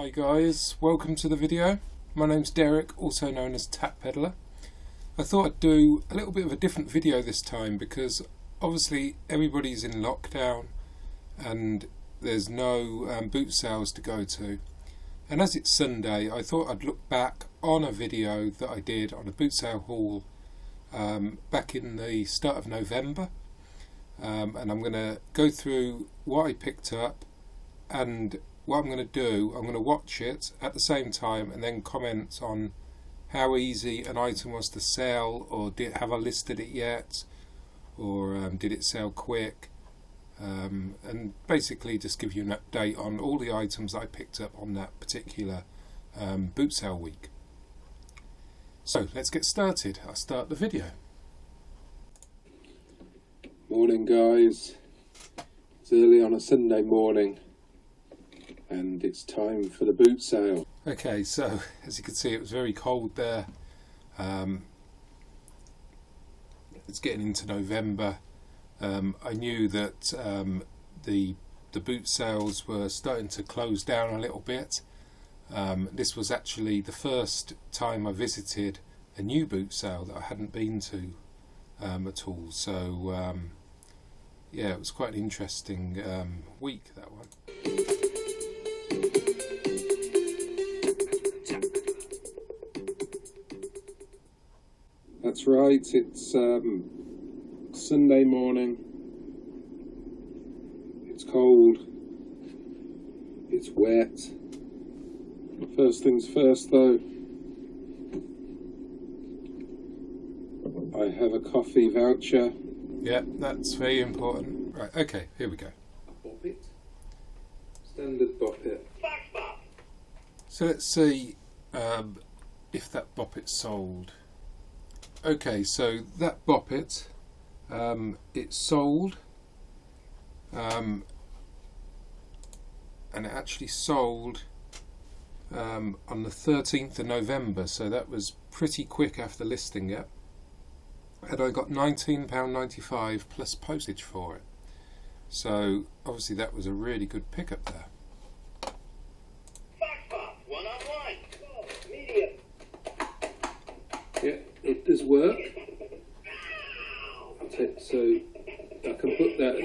Hi guys, welcome to the video. My name's Derek, also known as Tap Peddler. I thought I'd do a little bit of a different video this time because obviously everybody's in lockdown and there's no boot sales to go to. And as it's Sunday, I thought I'd look back on a video that I did on a boot sale haul back in the start of November. And I'm going to go through what I picked up, and what I'm going to do, I'm going to watch it at the same time and then comment on how easy an item was to sell, or have I listed it yet, or did it sell quick, and basically just give you an update on all the items that I picked up on that particular boot sale week. So let's get started. I'll start the video. Morning guys, it's early on a Sunday morning and it's time for the boot sale. Okay, so as you can see, it was very cold there. It's getting into November. I knew that the boot sales were starting to close down a little bit. This was actually the first time I visited a new boot sale that I hadn't been to at all. So yeah, it was quite an interesting week, that one. That's right, it's Sunday morning, it's cold, it's wet. First things first though, I have a coffee voucher. Yeah, that's very important. Right, okay, here we go. A bop it. Standard bop it. So let's see if that bop it sold. Okay, so that bop it, it sold, and it actually sold on the 13th of November, so that was pretty quick after listing it. And I got £19.95 plus postage for it. So obviously that was a really good pickup there. Yeah, it does work. So I can put that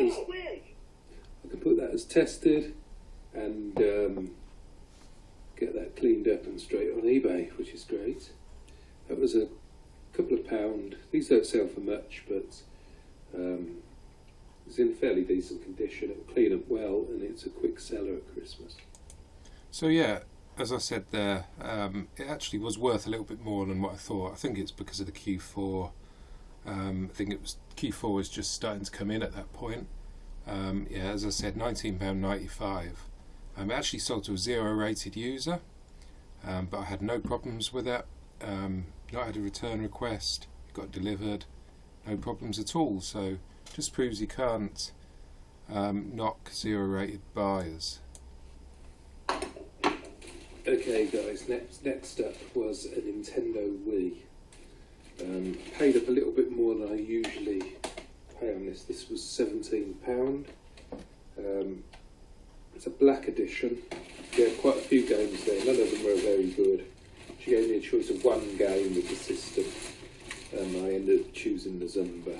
as tested and get that cleaned up and straight on eBay, which is great. That was a couple of pound. These don't sell for much, but it's in fairly decent condition. It will clean up well, and it's a quick seller at Christmas. So yeah, as I said there, it actually was worth a little bit more than what I thought. I think it's because of the Q4. I think Q4 was just starting to come in at that point. Yeah, as I said, £19.95. It actually sold to a 0 rated user, but I had no problems with it. Not had a return request, it got delivered, no problems at all. So just proves you can't knock 0 rated buyers. Okay guys, next up was a Nintendo Wii. Paid up a little bit more than I usually pay on this. This was £17. It's a black edition. Yeah, quite a few games there, none of them were very good. She gave me a choice of one game with the system. I ended up choosing the Zumba.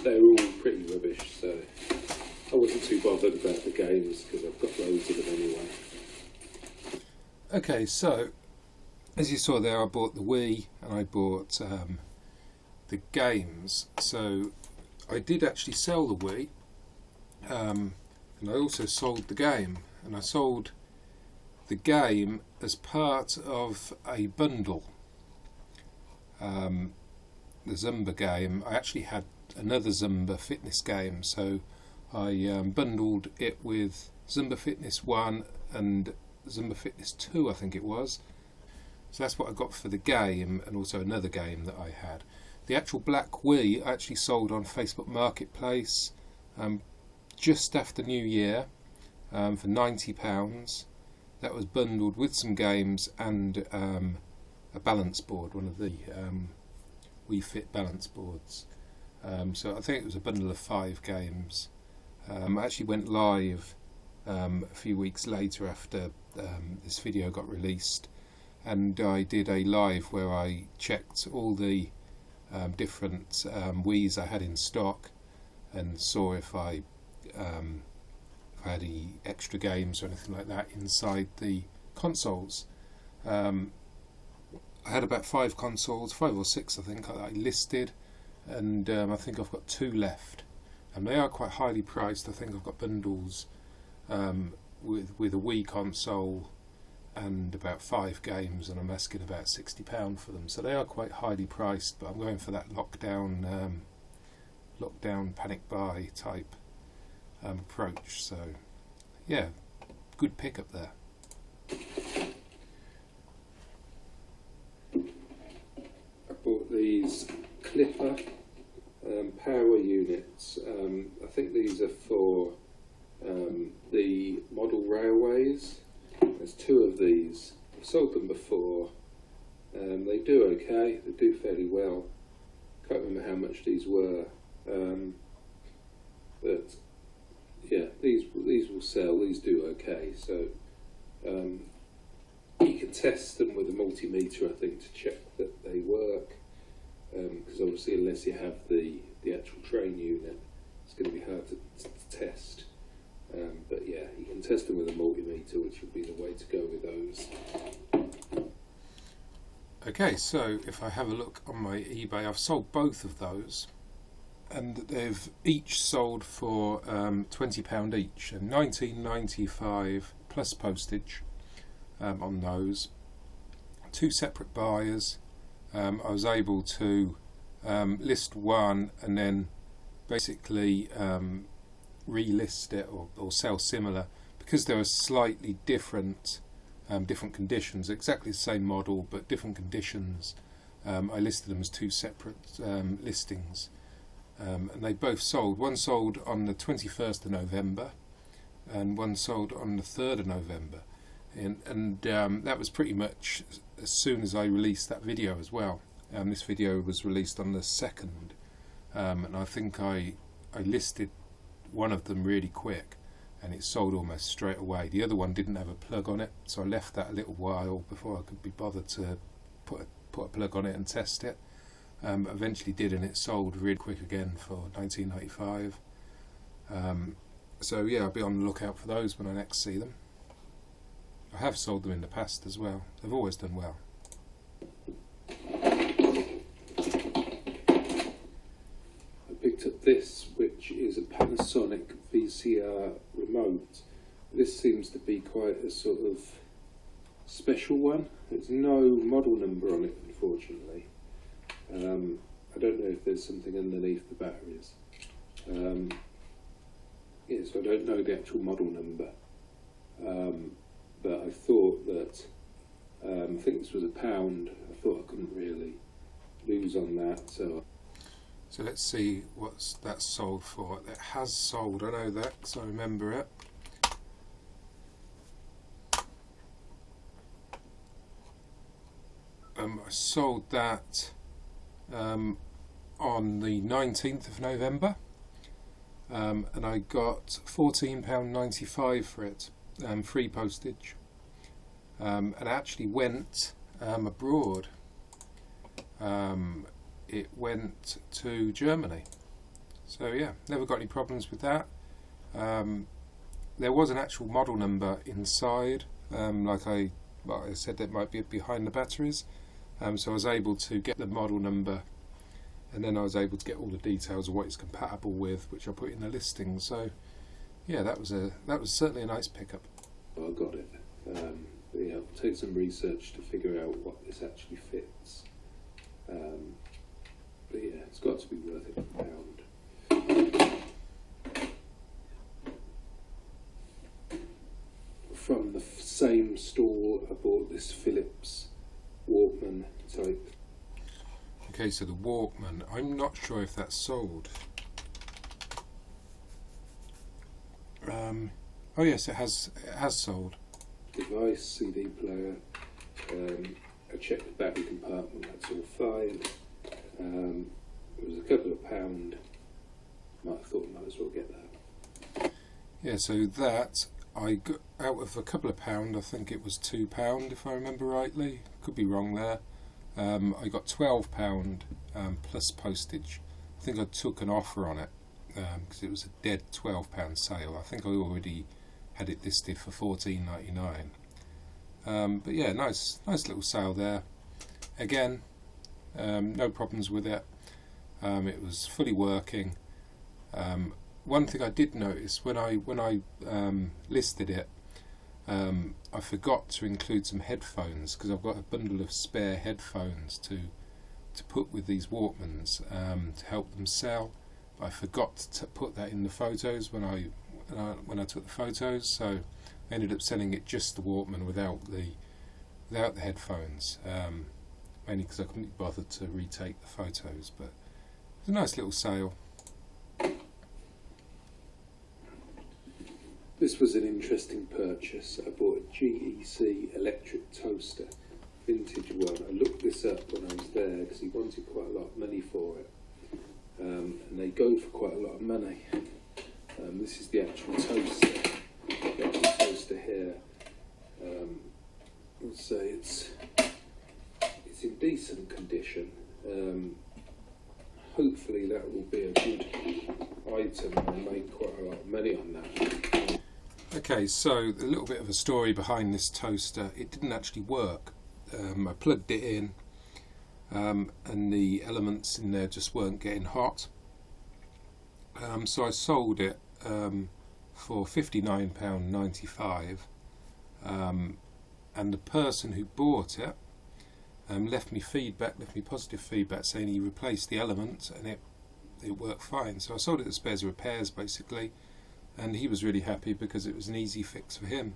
They were all pretty rubbish, so I wasn't too bothered about the games because I've got loads of them anyway. Okay, so as you saw there, I bought the Wii and I bought the games. So I did actually sell the Wii, and I also sold the game. And I sold the game as part of a bundle. The Zumba game, I actually had another Zumba fitness game, so I bundled it with Zumba Fitness 1 and Zumba Fitness 2, I think it was. So that's what I got for the game, and also another game that I had. The actual black Wii I actually sold on Facebook Marketplace just after New Year. For £90. That was bundled with some games and a balance board, one of the Wii Fit balance boards. So I think it was a bundle of 5 games. I actually went live a few weeks later after this video got released, and I did a live where I checked all the different Wiis I had in stock and saw if I had any extra games or anything like that inside the consoles. I had about 5 consoles, 5 or 6 I think I listed, and I think I've got 2 left, and they are quite highly priced. I think I've got bundles with a Wii console and about 5 games, and I'm asking about £60 for them, so they are quite highly priced, but I'm going for that lockdown panic buy type approach. So yeah, good pickup there. I bought these Clipper power units. I think these are for the model railways. There's 2 of these. I've sold them before. They do okay, they do fairly well. Can't remember how much these were, but yeah, these will sell. These do okay. So you can test them with a multimeter, I think, to check that they work. Because obviously, unless you have the actual train unit, it's going to be hard to test. But yeah, you can test them with a multimeter, which would be the way to go with those. Okay, so if I have a look on my eBay, I've sold both of those, and they've each sold for £20 each, and £19.95 plus postage on those. 2 separate buyers. I was able to list one and then basically relist it or sell similar, because there are slightly different conditions, exactly the same model but different conditions. I listed them as 2 separate listings, and they both sold. One sold on the 21st of November and one sold on the 3rd of November, and that was pretty much as soon as I released that video as well. This video was released on the 2nd, and I think I listed one of them really quick and it sold almost straight away. The other one didn't have a plug on it, so I left that a little while before I could be bothered to put a plug on it and test it. Eventually did, and it sold really quick again for £19.95. So yeah, I'll be on the lookout for those when I next see them. I have sold them in the past as well. They've always done well. I picked up this, which is a Panasonic VCR remote. This seems to be quite a sort of special one. There's no model number on it, unfortunately. I don't know if there's something underneath the batteries. Yeah, so I don't know the actual model number. But I thought that, I think this was £1. I thought I couldn't really lose on that. So let's see what that's sold for. It has sold, I know that because I remember it. I sold that on the 19th of November, and I got £14.95 for it. Free postage, and actually went abroad. It went to Germany, so yeah, never got any problems with that. There was an actual model number inside, like I said, that might be behind the batteries, so I was able to get the model number, and then I was able to get all the details of what it's compatible with, which I put in the listing. So yeah, that was certainly a nice pickup. I got it. Yeah, I'll take some research to figure out what this actually fits. But yeah, it's got to be worth it for £1. From the same store, I bought this Philips Walkman type. Okay, so the Walkman, I'm not sure if that's sold. Oh yes, it has sold. Device, CD player. I checked the battery compartment, that's all fine. It was a couple of £. I thought I might as well get that. Yeah, so that I got out of a couple of pound, I think it was £2 if I remember rightly, could be wrong there. I got £12 plus postage. I think I took an offer on it because it was a dead £12 sale. I think I already had it listed for $14.99. But yeah, nice little sale there. Again, no problems with it. It was fully working. One thing I did notice when I listed it, I forgot to include some headphones because I've got a bundle of spare headphones to put with these Walkmans to help them sell. But I forgot to put that in the photos when I took the photos, so I ended up selling it just the Walkman without the headphones, mainly because I couldn't be bothered to retake the photos. But it's a nice little sale. This was an interesting purchase. I bought a GEC electric toaster, vintage one. I looked this up when I was there because he wanted quite a lot of money for it, and they go for quite a lot of money. This is the actual toaster. The actual toaster here. I'd say it's in decent condition. Hopefully that will be a good item and I'll make quite a lot of money on that. Okay, so a little bit of a story behind this toaster. It didn't actually work. I plugged it in and the elements in there just weren't getting hot. So I sold it for £59.95, and the person who bought it left me positive feedback saying he replaced the element and it worked fine. So I sold it as spares repairs basically, and he was really happy because it was an easy fix for him.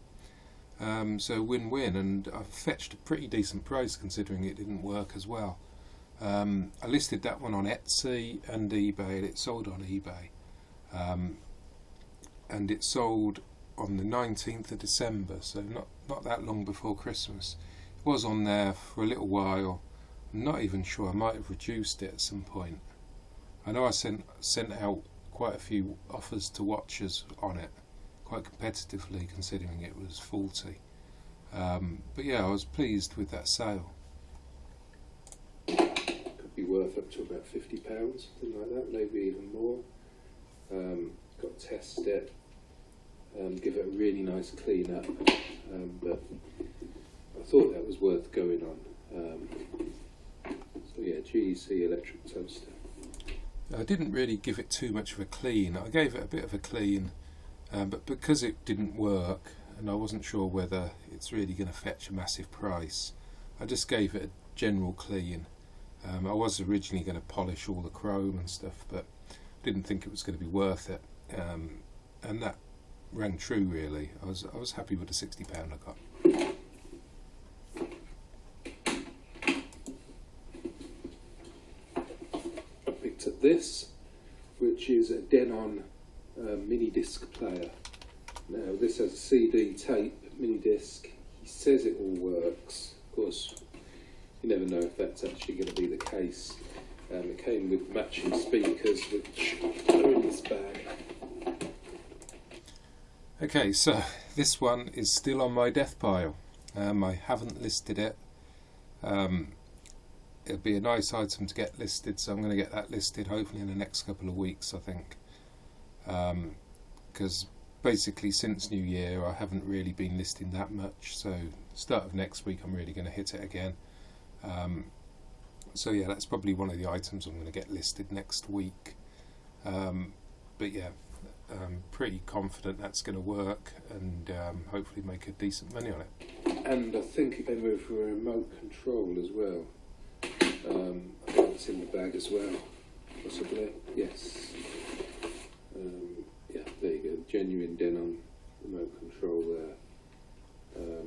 So win-win, and I fetched a pretty decent price considering it didn't work as well. I listed that one on Etsy and eBay, and it sold on eBay. And it sold on the 19th of December, so not that long before Christmas. It was on there for a little while. I'm not even sure, I might have reduced it at some point. I know I sent out quite a few offers to watchers on it, quite competitively considering it was faulty. But yeah, I was pleased with that sale. Could be worth up to about £50, something like that, maybe even more. Got to test it, give it a really nice clean up, but I thought that was worth going on. So yeah, GEC electric toaster. I didn't really give it too much of a clean. I gave it a bit of a clean, but because it didn't work and I wasn't sure whether it's really going to fetch a massive price, I just gave it a general clean. I was originally going to polish all the chrome and stuff, but didn't think it was going to be worth it, and that rang true really. I was happy with the £60 I got. I picked up this, which is a Denon mini disc player. Now this has a CD tape mini disc. He says it all works. Of course, you never know if that's actually going to be the case. It came with matching speakers, which are in this bag. Okay, so this one is still on my death pile. I haven't listed it. It'll be a nice item to get listed, so I'm going to get that listed hopefully in the next couple of weeks, I think. Because basically since New Year I haven't really been listing that much, so start of next week I'm really going to hit it again. So yeah, that's probably one of the items I'm going to get listed next week. But yeah, I'm pretty confident that's going to work and hopefully make a decent money on it. And I think it came with a remote control as well. I think it's in the bag as well, possibly. Yes. Yeah, there you go. Genuine Denon remote control there.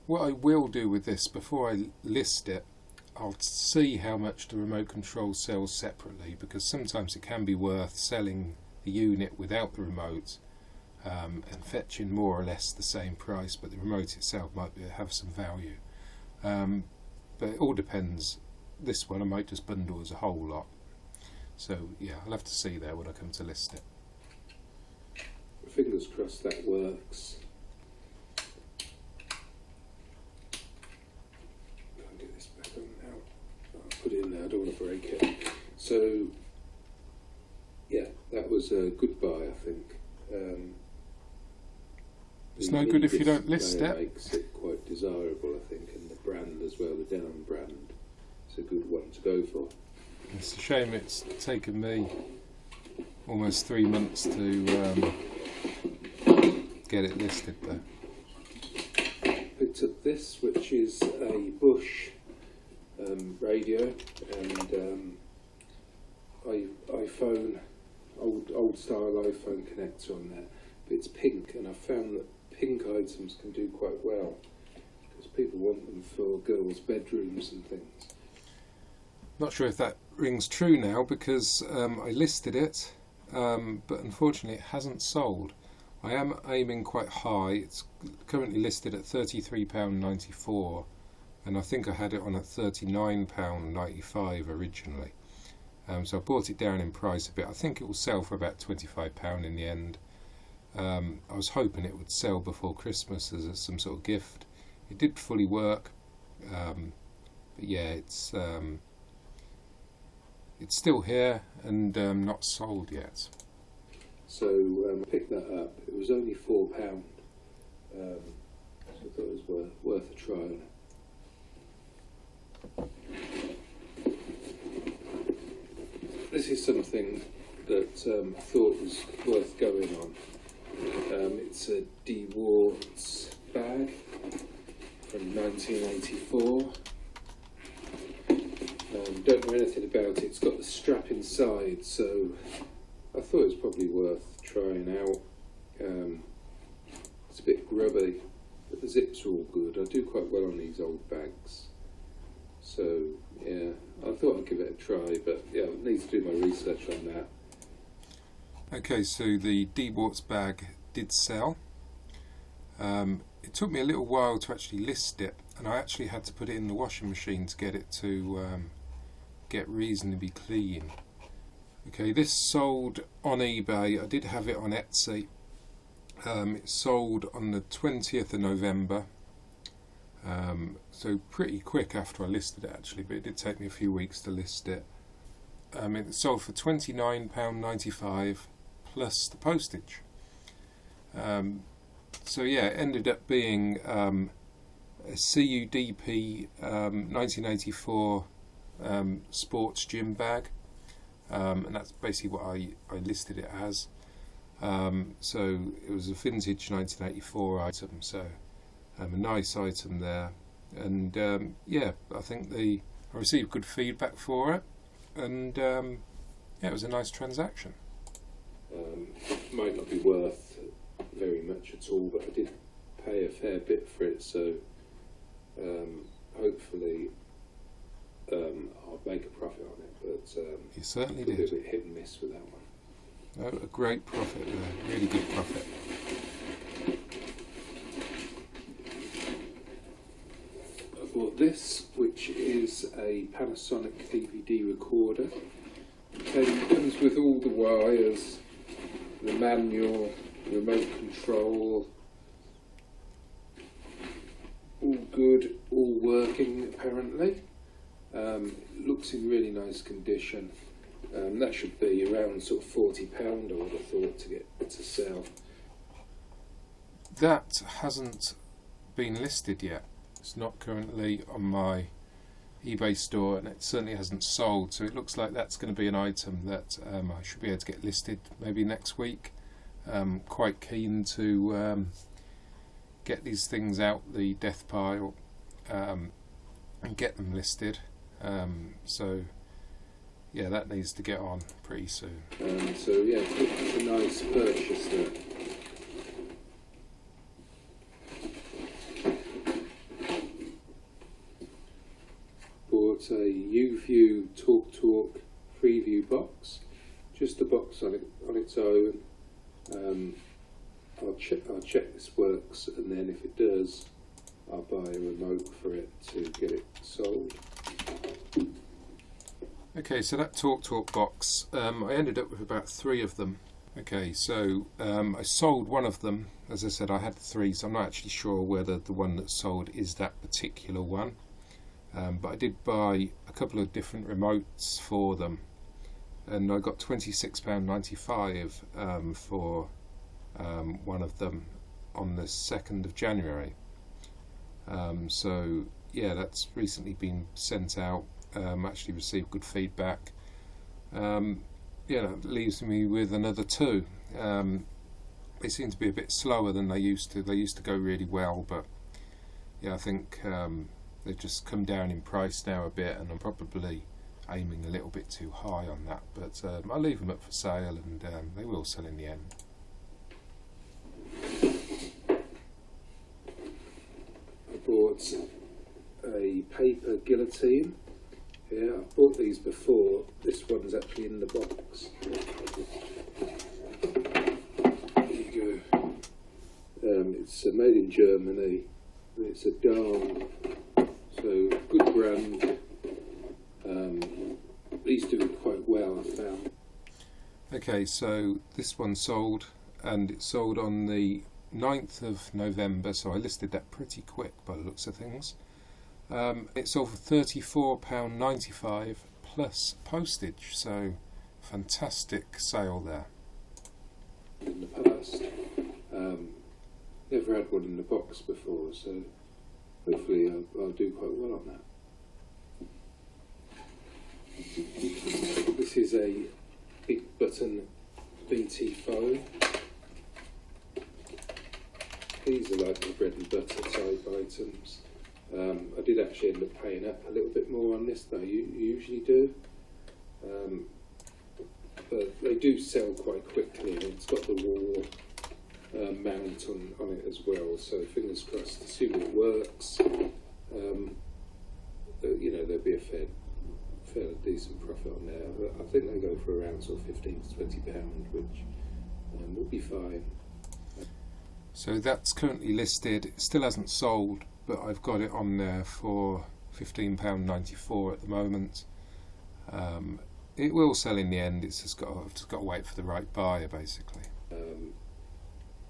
What I will do with this, before I list it, I'll see how much the remote control sells separately, because sometimes it can be worth selling the unit without the remote and fetching more or less the same price, but the remote itself might have some value. But it all depends. This one I might just bundle as a whole lot. So yeah, I'll have to see there when I come to list it. fingers crossed that works. I'll get this back on now. I'll put it in there, I don't want to break it. So, yeah, that was a good buy, I think. It's no good if you don't list it. Makes it quite desirable, I think, and the brand as well, the Down brand, is a good one to go for. It's a shame it's taken me almost 3 months to get it listed though. Picked up this, which is a Bush radio and iPhone, old style iPhone connector on there. But it's pink, and I found that pink items can do quite well because people want them for girls' bedrooms and things. Not sure if that rings true now because I listed it, but unfortunately it hasn't sold. I am aiming quite high. It's currently listed at £33.94, and I think I had it on at £39.95 originally. So I brought it down in price a bit. I think it will sell for about £25 in the end. I was hoping it would sell before Christmas as some sort of gift. It did fully work, but yeah, it's still here and not sold yet. So I picked that up. It was only £4, so I thought it was worth a try on it. This is something that I thought was worth going on. It's a Dewarts bag from 1984. Don't know anything about it. It's got the strap inside, so I thought it was probably worth trying out. It's a bit grubby, but the zips are all good. I do quite well on these old bags. So yeah, I thought I'd give it a try, but yeah, I need to do my research on that. Okay, so the Dewarts bag did sell. It took me a little while to actually list it, and I actually had to put it in the washing machine to get it to get reasonably clean. Okay, this sold on eBay. I did have it on Etsy. It sold on the 20th of November, so pretty quick after I listed it actually, but it did take me a few weeks to list it. It sold for £29.95 plus the postage. So yeah, it ended up being a CUDP 1984 sports gym bag, and that's basically what I listed it as. So it was a vintage 1984 item, so a nice item there, and yeah, I think I received good feedback for it, and yeah, it was a nice transaction. Might not be worth very much at all, but I did pay a fair bit for it, so hopefully I'll make a profit on it, but you certainly did. did. A bit hit and miss with that one. Oh, a great profit there, really good profit. I bought this, which is a Panasonic DVD recorder. It comes with all the wires, the manual, remote control, all good, all working apparently. Looks in really nice condition. That should be around sort of £40 I would have thought to get to sell. That hasn't been listed yet. It's not currently on my eBay store, and it certainly hasn't sold, so it looks like that's going to be an item that I should be able to get listed maybe next week. Quite keen to get these things out the death pile and get them listed, so yeah, that needs to get on pretty soon. So yeah, it's a nice purchase there. Bought a U-View TalkTalk preview box, just a box on its own. I'll check this works, and then if it does, I'll buy a remote for it to get it sold. Okay, so that TalkTalk box, I ended up with about 3 of them. Okay, so I sold one of them. As I said, I had three, so I'm not actually sure whether the one that's sold is that particular one. But I did buy a couple of different remotes for them, and I got £26.95 for one of them on the 2nd of January. So yeah, that's recently been sent out. Actually received good feedback. Yeah, that leaves me with another two. They seem to be a bit slower than they used to. They used to go really well, but yeah, I think they've just come down in price now a bit, and I'm probably aiming a little bit too high on that. But I'll leave them up for sale, and they will sell in the end. I bought a paper guillotine. Yeah, I've bought these before. This one's actually in the box. There you go. It's made in Germany. It's a Dahl, so good brand. These do it quite well, I found. Okay, so this one sold, and it sold on the 9th of November, so I listed that pretty quick by the looks of things. It sold for £34.95 plus postage, so fantastic sale there. In the past, never had one in the box before, so hopefully I'll do quite well on that. This is a big button BT phone. These are like the bread and butter type items. I did actually end up paying up a little bit more on this than I usually do, but they do sell quite quickly, and it's got the wall mount on it as well, so fingers crossed, assuming it works, you know, there'll be a fairly decent profit on there. I think they go for around sort of £15 to £20, which will be fine. So that's currently listed. It still hasn't sold, but I've got it on there for £15.94 at the moment. It will sell in the end. It's just I've just got to wait for the right buyer, basically.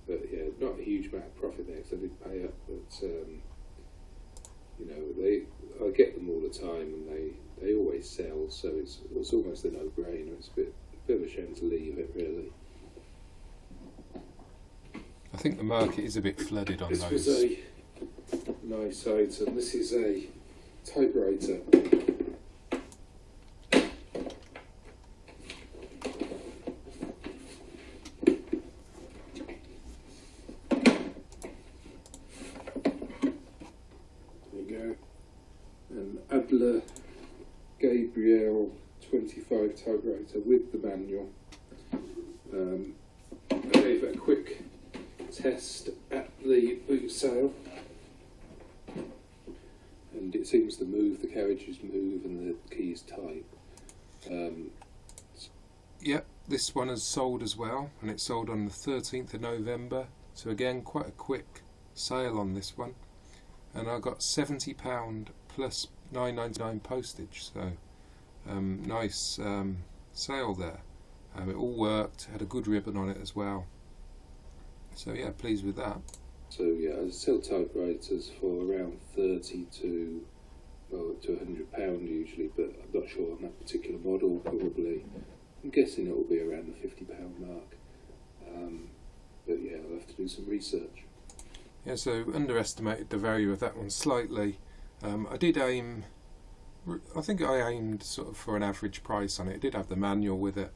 But yeah, not a huge amount of profit there because I did pay up. But you know, I get them all the time, and they always sell. So it's almost a no-brainer. It's a bit of a shame to leave it, really. I think the market is a bit flooded on those. This was a nice item. This is a typewriter. There you go. An Adler Gabriel 25 typewriter with the manual. I gave it a quick test at the boot sale, and it seems to move, the carriages move and the keys type. Yep, this one has sold as well, and it sold on the 13th of November, so again quite a quick sale on this one, and I got £70 plus £9.99 postage, so nice sale there. It all worked, had a good ribbon on it as well. So yeah, pleased with that. So yeah, I sell typewriters for around £30 to £100 usually, but I'm not sure on that particular model. Probably, I'm guessing it will be around the £50 mark. But yeah, I'll have to do some research. Yeah, so underestimated the value of that one slightly. I did aim. I think I aimed sort of for an average price on it. It did have the manual with it.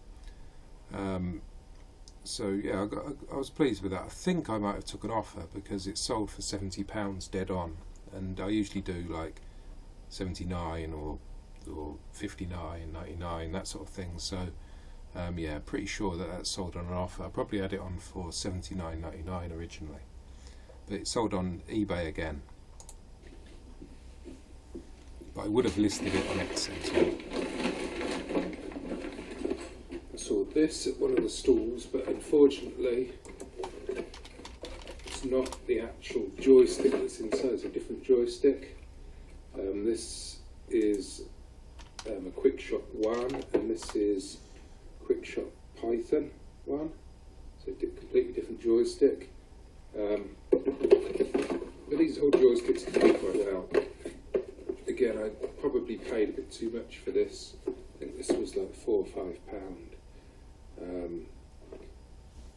So yeah, I was pleased with that. I think I might have took an offer because it sold for £70 dead on, and I usually do like 79 or 59, 99, that sort of thing. So yeah, pretty sure that sold on an offer. I probably had it on for £79.99 originally, but it sold on eBay again. But I would have listed it on Etsy as well. I saw this at one of the stalls, but unfortunately it's not the actual joystick that's inside, it's a different joystick. This is a Quickshot 1, and this is Quickshot Python 1. a completely different joystick. But these old joysticks can do quite well. Again, I probably paid a bit too much for this. I think this was like £4 or £5.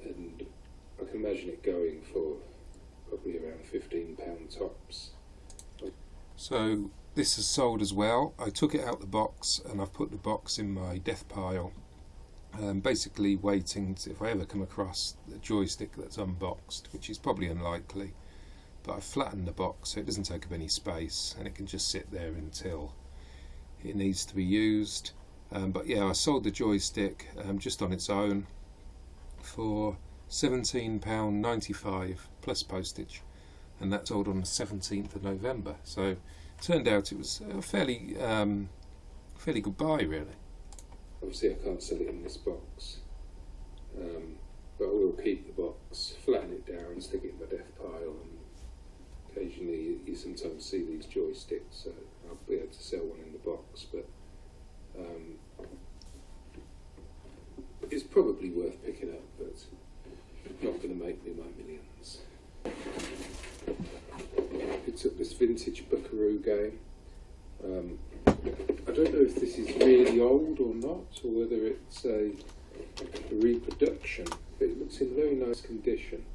And I can imagine it going for probably around £15 tops. So this is sold as well. I took it out the box and I've put the box in my death pile. Basically waiting to, if I ever come across the joystick that's unboxed, which is probably unlikely, but I've flattened the box so it doesn't take up any space and it can just sit there until it needs to be used. But yeah, I sold the joystick just on its own for £17.95 plus postage, and that sold on the 17th of November. So it turned out it was a fairly good buy, really. Obviously I can't sell it in this box, but I will keep the box, flatten it down, stick it in my death pile, and occasionally you sometimes see these joysticks, so I'll be able to sell one in the box, but it's probably worth picking up, but not going to make me my millions. Picked up this vintage Buckaroo game. I don't know if this is really old or not, or whether it's a reproduction, but it looks in very nice condition.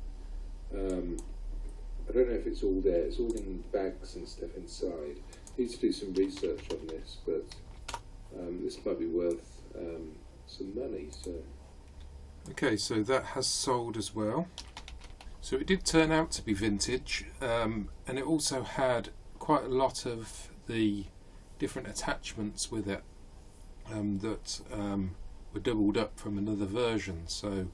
I don't know if it's all there. It's all in bags and stuff inside. Need to do some research on this, but this might be worth some money. So okay, so that has sold as well. So it did turn out to be vintage, and it also had quite a lot of the different attachments with it that were doubled up from another version. So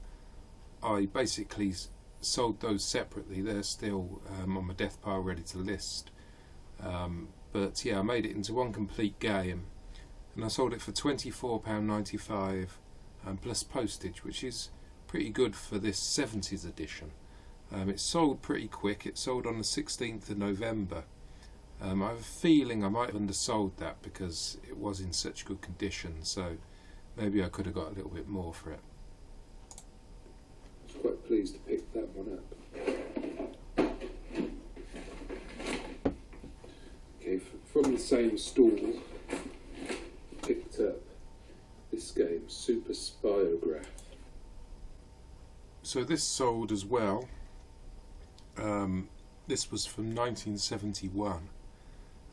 I basically sold those separately. They're still on my death pile ready to list, but yeah, I made it into one complete game and I sold it for £24.95 plus postage, which is pretty good for this 70s edition. It sold pretty quick. It sold on the 16th of November. I have a feeling I might have undersold that because it was in such good condition, so maybe I could have got a little bit more for it. I was quite pleased to pick that one up. Okay, from the same stall, picked up this game, Super Spirograph. So this sold as well. This was from 1971.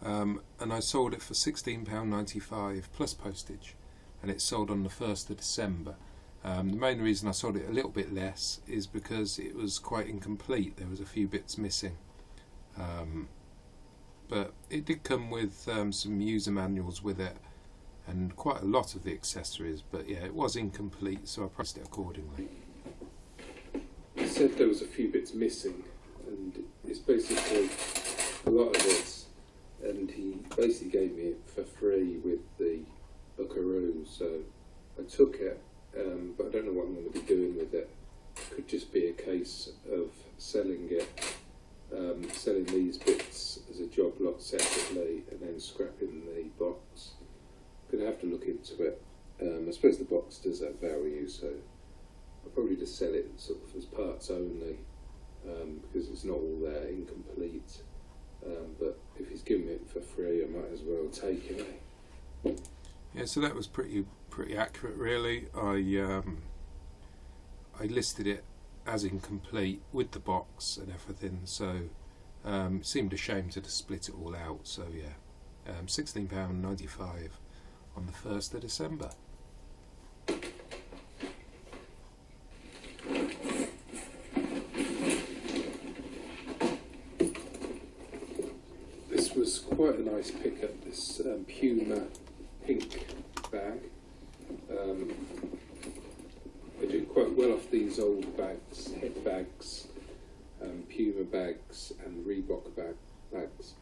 And I sold it for £16.95 plus postage, and it sold on the 1st of December. The main reason I sold it a little bit less is because it was quite incomplete. There was a few bits missing, but it did come with some user manuals with it and quite a lot of the accessories, but yeah, it was incomplete, so I priced it accordingly. It said there was a few bits missing, and it's basically a lot of this, and he basically gave me it for free with the Buckaroo, so I took it, but I don't know what I'm going to be doing with it. It could just be a case of selling it, selling these bits as a job lot separately and then scrapping the box. I'm going to have to look into it. I suppose the box does have value, so I'll probably just sell it sort of as parts only, because it's not all there, incomplete. But if he's giving it for free, I might as well take it. Yeah, so that was pretty accurate, really. I listed it as incomplete with the box and everything, so it seemed a shame to just split it all out. So yeah, £16.95 on the 1st of December. This was quite a nice pickup, this Puma pink bag. I do quite well off these old bags, head bags, Puma bags and Reebok bags.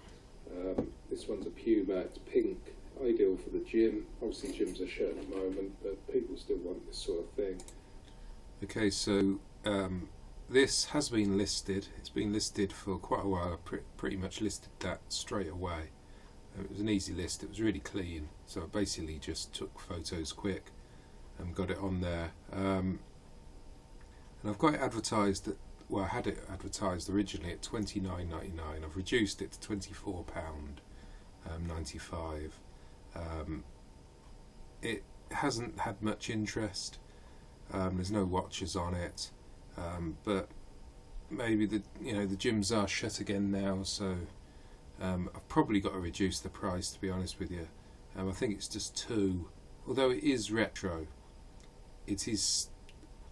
This one's a Puma, it's pink, ideal for the gym. Obviously gyms are shut at the moment, but people still want this sort of thing. Okay, so this has been listed. It's been listed for quite a while. I pretty much listed that straight away. It was an easy list. It was really clean, so I basically just took photos quick and got it on there. And and I've got it advertised at, well, I had it advertised originally at £29.99. I've reduced it to £24.95. It hasn't had much interest. There's no watches on it, but maybe the gyms are shut again now, so I've probably got to reduce the price, to be honest with you. I think it's just two. Although it is retro, it is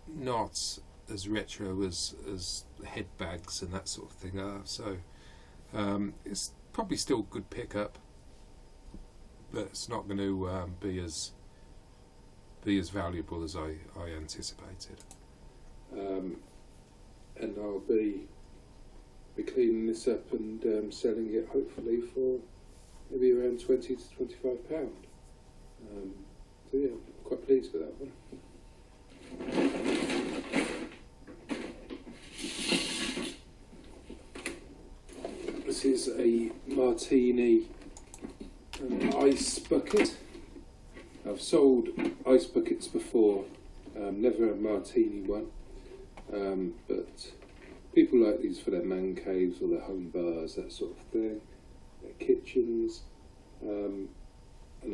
not as retro as head bags and that sort of thing are. So it's probably still good pickup, but it's not going to be as valuable as I anticipated. And I'll be cleaning this up and selling it hopefully for maybe around £20 to £25. So yeah, I'm quite pleased with that one. This is a martini ice bucket. I've sold ice buckets before, never a martini one, but people like these for their man caves or their home bars, that sort of thing, their kitchens, and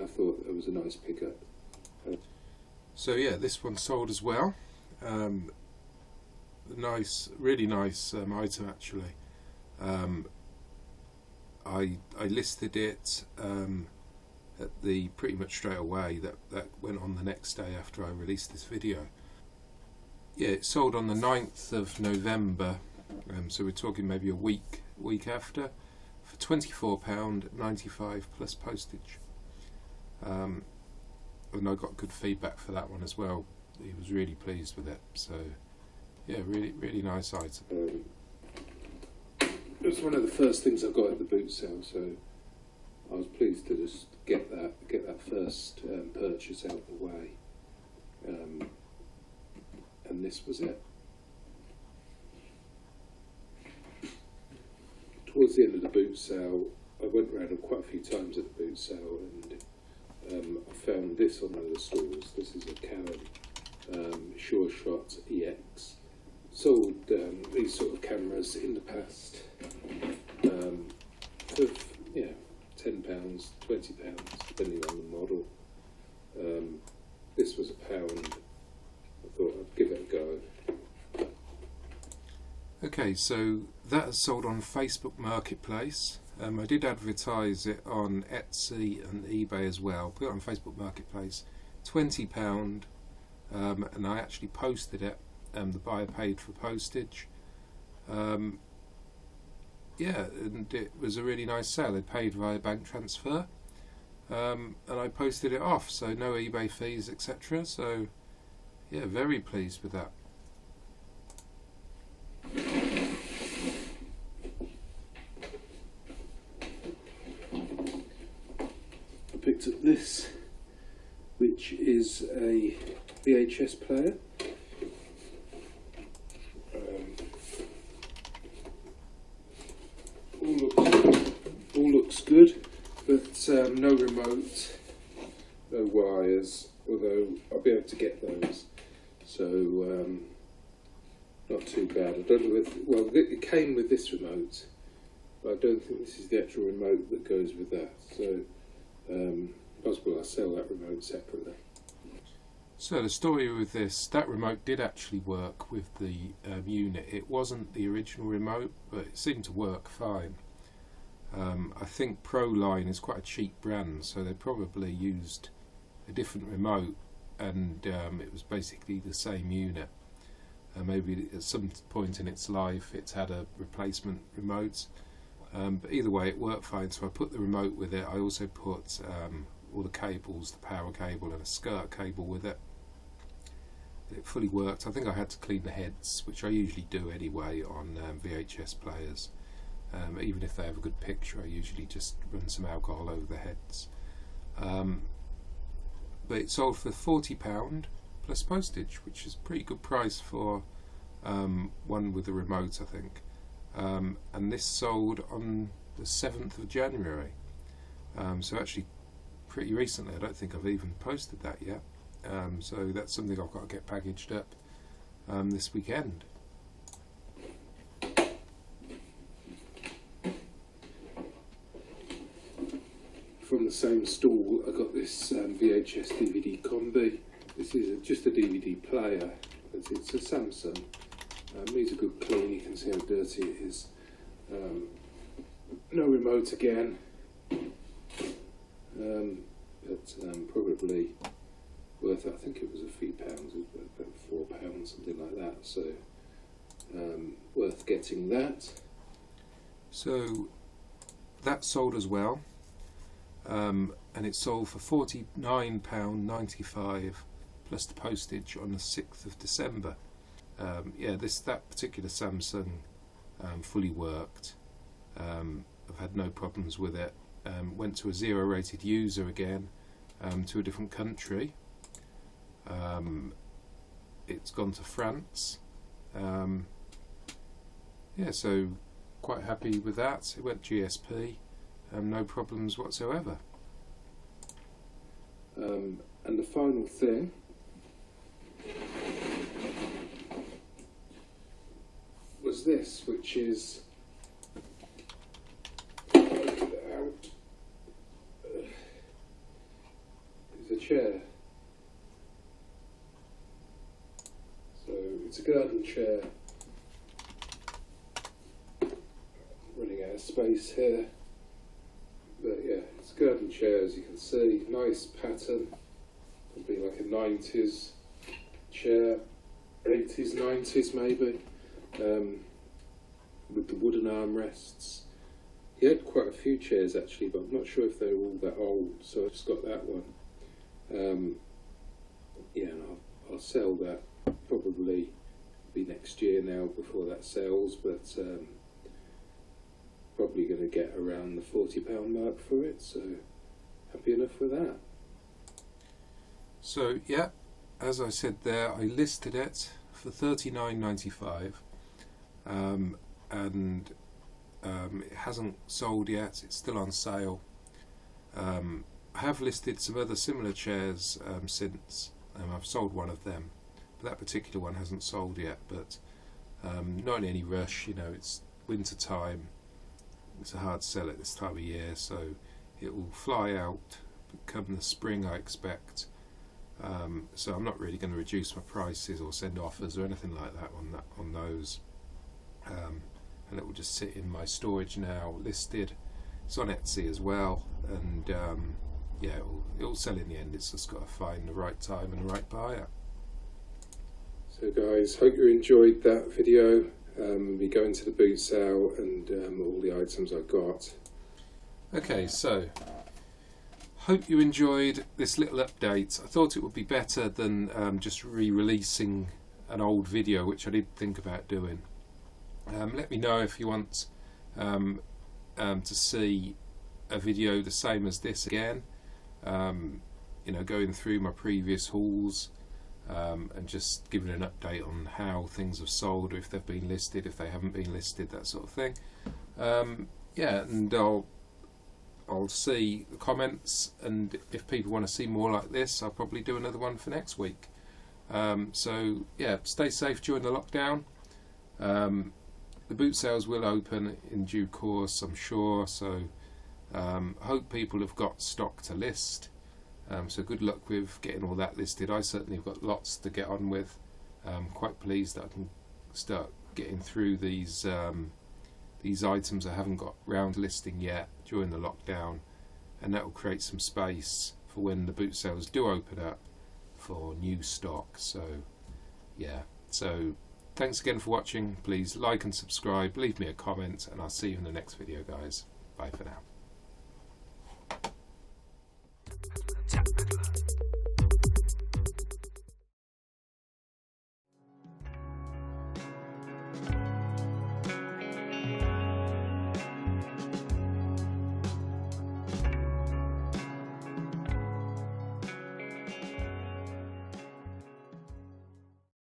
I thought it was a nice pickup. So yeah, this one sold as well. Nice, really nice item actually. I listed it at the pretty much straight away. That went on the next day after I released this video. Yeah, it sold on the 9th of November, so we're talking maybe a week after, for £24.95 plus postage. And I got good feedback for that one as well. He was really pleased with it. So yeah, really nice item. It was one of the first things I got at the boot sale, so I was pleased to just get that first purchase out of the way. And this was it. Towards the end of the boot sale, I went around quite a few times at the boot sale, and I found this on one of the stalls. This is a Canon Sure Shot EX. Sold these sort of cameras in the past for £10, £20, depending on the model. This was £1. I thought I'd give it a go. Okay, so that is sold on Facebook Marketplace. I did advertise it on Etsy and eBay as well. Put it on Facebook Marketplace, £20, and I actually posted it. The buyer paid for postage. Yeah, and it was a really nice sale. They paid via bank transfer, and I posted it off, so no eBay fees, etc. So yeah, very pleased with that. I picked up this, which is a VHS player. All looks good, but no remote, no wires, although I'll be able to get those, so not too bad. I don't know if, well, it came with this remote, but I don't think this is the actual remote that goes with that, so possible I'll sell that remote separately. So the story with this, that remote did actually work with the unit. It wasn't the original remote, but it seemed to work fine. I think Proline is quite a cheap brand, so they probably used a different remote, and it was basically the same unit. Maybe at some point in its life it's had a replacement remote, but either way it worked fine, so I put the remote with it. I also put all the cables, the power cable and a skirt cable with it. It fully worked. I think I had to clean the heads, which I usually do anyway on VHS players. Even if they have a good picture, I usually just run some alcohol over the heads. But it sold for £40 plus postage, which is a pretty good price for one with a remote, I think. And this sold on the 7th of January. So actually pretty recently. I don't think I've even posted that yet. So that's something I've got to get packaged up this weekend. From the same stall, I got this VHS DVD combi. This is just a DVD player, but it's a Samsung. Needs a good clean. You can see how dirty it is. No remote again, but probably worth, I think it was a few pounds, it was about £4, something like that, so worth getting that. So that sold as well, and it sold for £49.95 plus the postage on the 6th of December. Yeah, that particular Samsung fully worked. I've had no problems with it. Went to a 0 rated user again, to a different country. It's gone to France. Yeah, so quite happy with that. It went GSP, no problems whatsoever. And the final thing was this, which is a chair. So it's a garden chair. Running out of space here, but yeah, it's a garden chair, as you can see. Nice pattern. It'll be like a 90s chair, 80s, 90s maybe, with the wooden armrests. He had quite a few chairs actually, but I'm not sure if they're all that old, so I've just got that one. Yeah, and I'll sell that, probably be next year now before that sells, but probably going to get around the £40 mark for it, so happy enough with that. So yeah, as I said there, I listed it for £39.95, and it hasn't sold yet. It's still on sale. I have listed some other similar chairs since. I've sold one of them, but that particular one hasn't sold yet, but not in any rush. You know, it's winter time. It's a hard sell at this time of year, so it will fly out come the spring, I expect. So I'm not really going to reduce my prices or send offers or anything like that on those. And it will just sit in my storage now, listed. It's on Etsy as well, and yeah, it'll sell in the end. It's just got to find the right time and the right buyer. So guys, hope you enjoyed that video. Be going to the boot sale and all the items I got. Okay, so hope you enjoyed this little update. I thought it would be better than just re-releasing an old video, which I did think about doing. Let me know if you want to see a video the same as this again. You know, going through my previous hauls and just giving an update on how things have sold, or if they've been listed, if they haven't been listed, that sort of thing. Yeah, and I'll see the comments, and if people want to see more like this, I'll probably do another one for next week. So yeah, stay safe during the lockdown. The boot sales will open in due course, I'm sure, so I hope people have got stock to list. So good luck with getting all that listed. I certainly have got lots to get on with. I'm quite pleased that I can start getting through these items I haven't got round listing yet during the lockdown, and that will create some space for when the boot sales do open up for new stock. So yeah, so thanks again for watching. Please like and subscribe, leave me a comment, and I'll see you in the next video, guys. Bye for now.